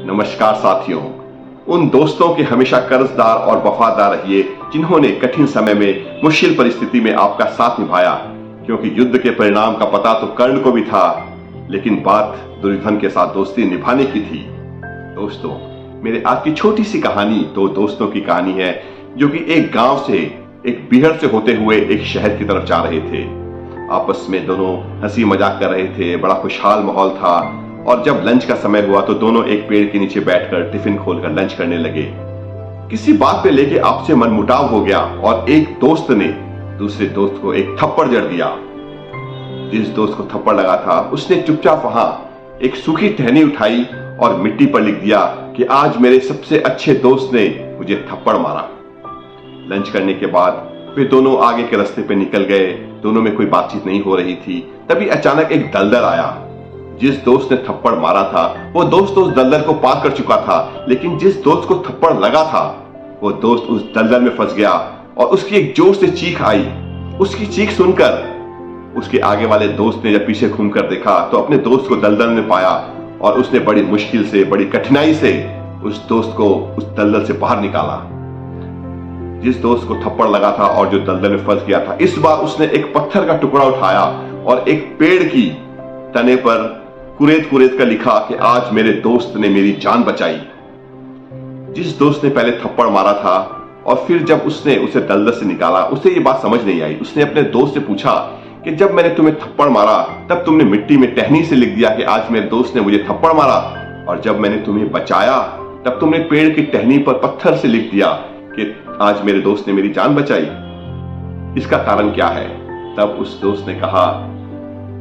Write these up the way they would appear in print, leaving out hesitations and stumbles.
नमस्कार साथियों, उन दोस्तों के हमेशा कर्जदार और वफादार रहिए जिन्होंने कठिन समय में, मुश्किल परिस्थिति में आपका साथ निभाया। क्योंकि युद्ध के परिणाम का पता तो कर्ण को भी था, लेकिन बात दुर्योधन के साथ दोस्ती निभाने की थी। दोस्तों, मेरे आज की छोटी सी कहानी दो दोस्तों की कहानी है जो कि एक गांव से, एक बीहड़ से होते हुए एक शहर की तरफ जा रहे थे। आपस में दोनों हंसी मजाक कर रहे थे, बड़ा खुशहाल माहौल था। और जब लंच का समय हुआ तो दोनों एक पेड़ के नीचे बैठकर टिफिन खोलकर लंच करने लगे। किसी बात पे लेके आपसे मनमुटाव हो गया और एक दोस्त ने दूसरे दोस्त को एक थप्पड़ जड़ दिया। जिस दोस्त को थप्पड़ लगा था उसने चुपचाप वहां एक सूखी टहनी उठाई और मिट्टी पर लिख दिया कि आज मेरे सबसे अच्छे दोस्त ने मुझे थप्पड़ मारा। लंच करने के बाद वे दोनों आगे के रास्ते पे निकल गए। दोनों में कोई बातचीत नहीं हो रही थी। तभी अचानक एक दलदल आया। जिस दोस्त ने थप्पड़ मारा था वो दोस्त उस दलदल को पार कर चुका था, लेकिन जिस दोस्त को थप्पड़ लगा था वो दोस्त उस दलदल में फंस गया और उसकी एक जोर से चीख आई। उसकी चीख सुनकर उसके आगे वाले दोस्त ने जब पीछे घूमकर देखा तो अपने दोस्त को दलदल में पाया और उसने बड़ी मुश्किल से, बड़ी कठिनाई से उस दोस्त को उस दलदल से बाहर निकाला। जिस दोस्त को थप्पड़ लगा था और जो दलदल में फंस गया था, इस बार उसने एक पत्थर का टुकड़ा उठाया और एक पेड़ की तने पर कुरेद कुरेद कर लिखा कि आज मेरे दोस्त ने मेरी जान बचाई। जिस दोस्त ने पहले थप्पड़ मारा था और फिर जब उसने उसे दलदल से निकाला, उसे ये बात समझ नहीं आई। उसने अपने दोस्त से पूछा कि जब मैंने तुम्हें थप्पड़ मारा तब तुमने मिट्टी में टहनी से लिख दिया कि आज मेरे दोस्त ने मुझे थप्पड़ मारा, और जब मैंने तुम्हें बचाया तब तुमने पेड़ की टहनी पर पत्थर से लिख दिया कि आज मेरे दोस्त ने मेरी जान बचाई। इसका कारण क्या है? तब उस दोस्त ने कहा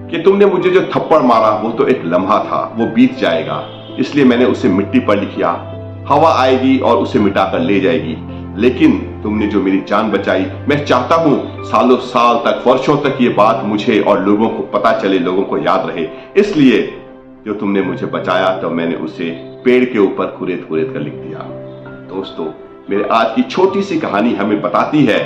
कि तुमने मुझे जो थप्पड़ मारा वो तो एक लम्हा था, वो बीत जाएगा, इसलिए मैंने उसे मिट्टी पर लिखा। हवा आएगी और उसे मिटाकर ले जाएगी, लेकिन तुमने जो मेरी जान बचाई, मैं चाहता हूं सालों साल तक, वर्षों तक ये बात मुझे और लोगों को पता चले, लोगों को याद रहे। इसलिए जो तुमने मुझे बचाया तो मैंने उसे पेड़ के ऊपर कुरेद कुरेद कर लिख दिया। दोस्तों, मेरे आज की छोटी सी कहानी हमें बताती है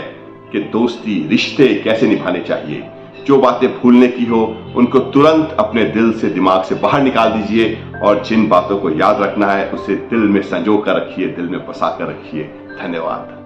कि दोस्ती, रिश्ते कैसे निभाने चाहिए। जो बातें भूलने की हो उनको तुरंत अपने दिल से, दिमाग से बाहर निकाल दीजिए, और जिन बातों को याद रखना है उसे दिल में संजो कर रखिए, दिल में बसा कर रखिए। धन्यवाद।